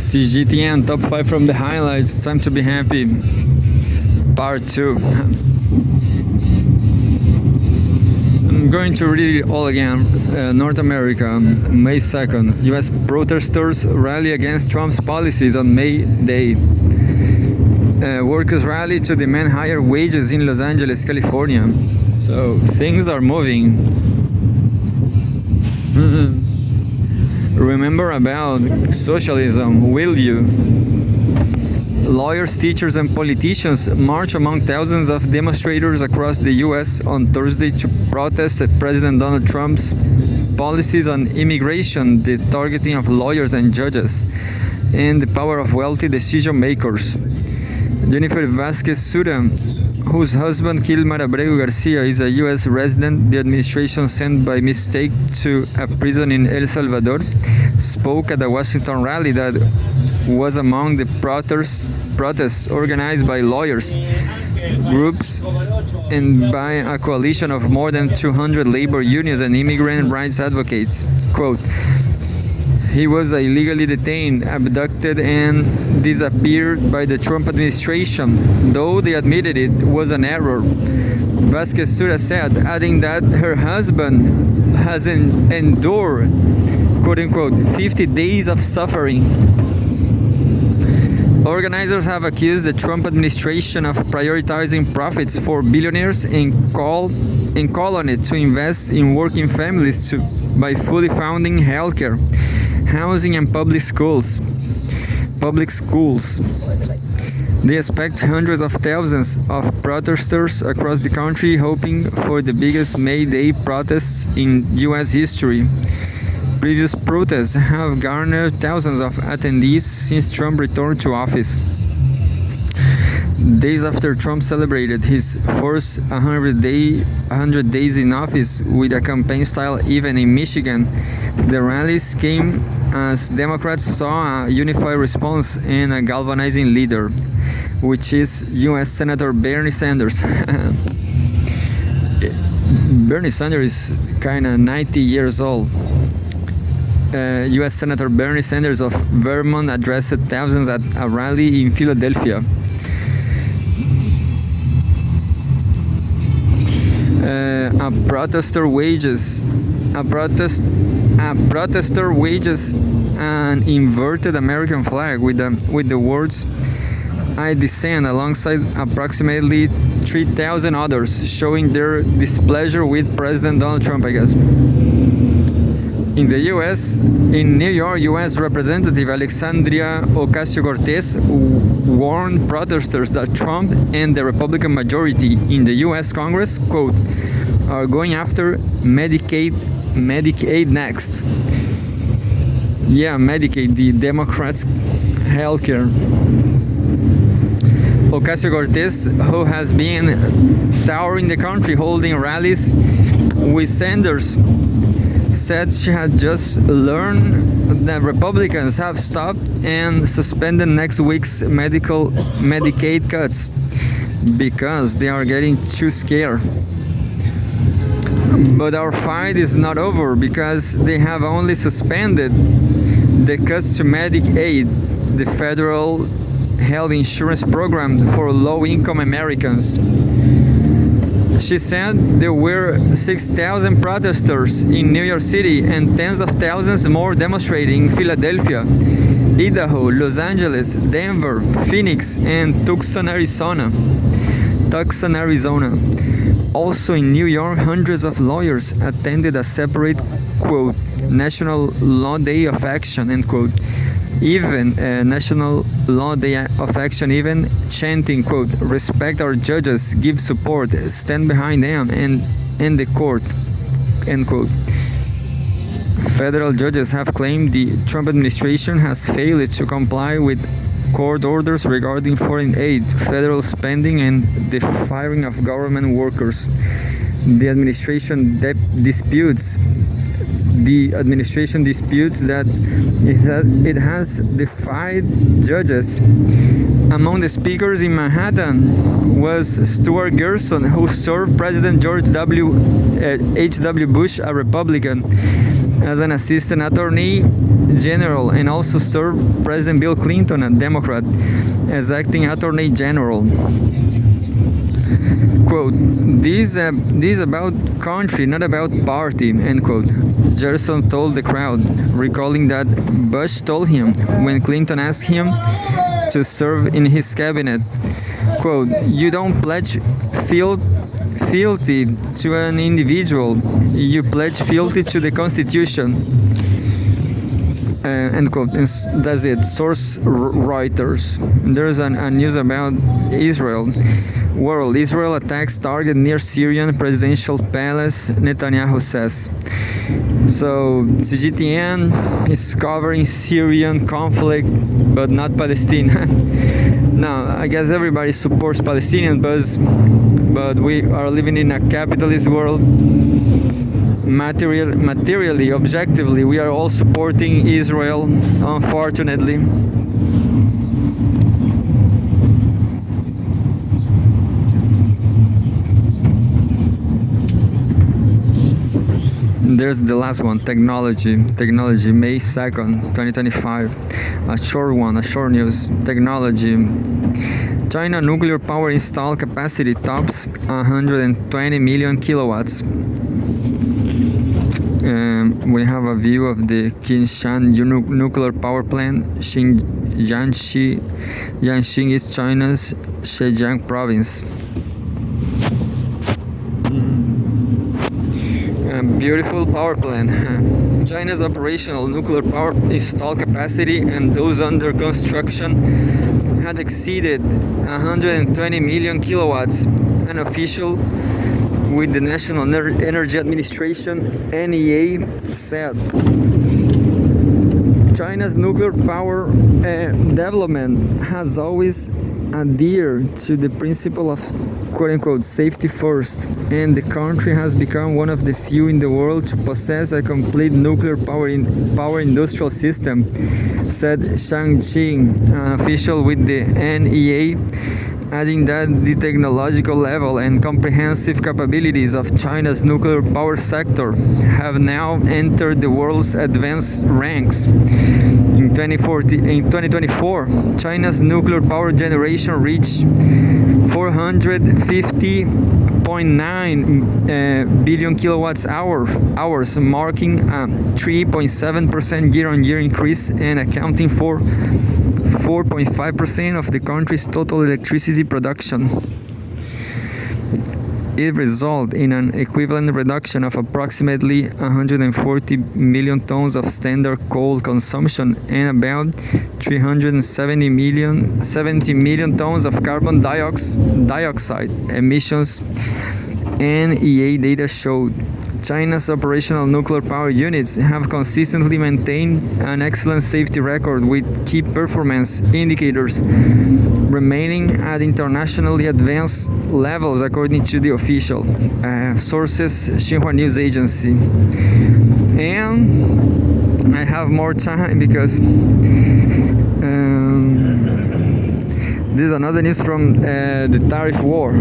Cgtn top 5 from the highlights. Time to be happy. Part 2. I'm going to read it all again. North America, May 2nd. US protesters rally against Trump's policies on May Day. Workers rally to demand higher wages in Los Angeles, California. So things are moving. Remember about socialism, will you? Lawyers, teachers, and politicians march among thousands of demonstrators across the U.S. on Thursday to protest President Donald Trump's policies on immigration, the targeting of lawyers and judges, and the power of wealthy decision makers. Jennifer Vasquez Sura, whose husband Kilmar Abreu Garcia is a U.S. resident the administration sent by mistake to a prison in El Salvador, spoke at a Washington rally that was among the protests organized by lawyers, groups, and by a coalition of more than 200 labor unions and immigrant rights advocates. Quote, "He was illegally detained, abducted, and disappeared by the Trump administration, though they admitted it was an error," Vasquez Sura said, adding that her husband has endured, quote-unquote, 50 days of suffering. Organizers have accused the Trump administration of prioritizing profits for billionaires and call on it to invest in working families by fully funding healthcare, housing, and public schools. They expect hundreds of thousands of protesters across the country, hoping for the biggest May Day protests in U.S. history. Previous protests have garnered thousands of attendees since Trump returned to office. Days after Trump celebrated his first 100 days in office with a campaign-style event in Michigan, the rallies came as Democrats saw a unified response and a galvanizing leader, which is U.S. Senator Bernie Sanders. Bernie Sanders is kind of 90 years old. U.S. Senator Bernie Sanders of Vermont addressed thousands at a rally in Philadelphia. A protester wages an inverted American flag with the words "I dissent" alongside approximately 3,000 others, showing their displeasure with President Donald Trump, I guess. In the U.S., in New York, U.S. Representative Alexandria Ocasio-Cortez warned protesters that Trump and the Republican majority in the U.S. Congress, quote, are going after Medicaid next. Yeah, Medicaid, the Democrats' healthcare. Ocasio-Cortez, who has been touring the country holding rallies with Sanders, said she had just learned that Republicans have stopped and suspended next week's Medicaid cuts because they are getting too scared. But our fight is not over because they have only suspended the cuts to Medicaid, the federal health insurance program for low-income Americans. She said there were 6,000 protesters in New York City and tens of thousands more demonstrating in Philadelphia, Idaho, Los Angeles, Denver, Phoenix, and Tucson, Arizona. Also in New York, hundreds of lawyers attended a separate, quote, National Law Day of Action, end quote. Even National Law Day of Action, even chanting, quote, respect our judges, give support, stand behind them and the court, end quote. Federal judges have claimed the Trump administration has failed to comply with court orders regarding foreign aid, federal spending, and the firing of government workers. The administration disputes that it has defied judges. Among the speakers in Manhattan was Stuart Gerson, who served President George H.W. Bush, a Republican. as an assistant attorney general and also served President Bill Clinton, a Democrat, as acting attorney general. Quote, this about country, not about party, end quote. Jefferson told the crowd, recalling that Bush told him when Clinton asked him to serve in his cabinet, quote, you don't pledge fealty to an individual, you pledge fealty to the Constitution. End quote. And that's it. Source Reuters. There's a news about Israel. World. Israel attacks target near Syrian presidential palace, Netanyahu says. So Cgtn is covering Syrian conflict, but not Palestine. Now, I guess everybody supports Palestinians, but we are living in a capitalist world. Materially, objectively, we are all supporting Israel, unfortunately. There's the last one, technology, May 2nd, 2025. A short news. Technology. China nuclear power installed capacity tops 120 million kilowatts. We have a view of the Qinshan nuclear power plant. Yanqing is China's Zhejiang province. Beautiful power plant. China's operational nuclear power installed capacity and those under construction had exceeded 120 million kilowatts, an official with the National Energy Administration (NEA) said. China's nuclear power development has always adhered to the principle of quote-unquote safety first, and the country has become one of the few in the world to possess a complete nuclear power industrial system, said Shang Qing, an official with the NEA, adding that the technological level and comprehensive capabilities of China's nuclear power sector have now entered the world's advanced ranks. In 2024, China's nuclear power generation reached 450.9 billion kilowatts hours, marking a 3.7% year-on-year increase and accounting for 4.5% of the country's total electricity production. It resulted in an equivalent reduction of approximately 140 million tons of standard coal consumption and about 370 million tons of carbon dioxide emissions, NEA data showed. China's operational nuclear power units have consistently maintained an excellent safety record, with key performance indicators remaining at internationally advanced levels, according to the official sources Xinhua News Agency. And I have more time because this is another news from the tariff war.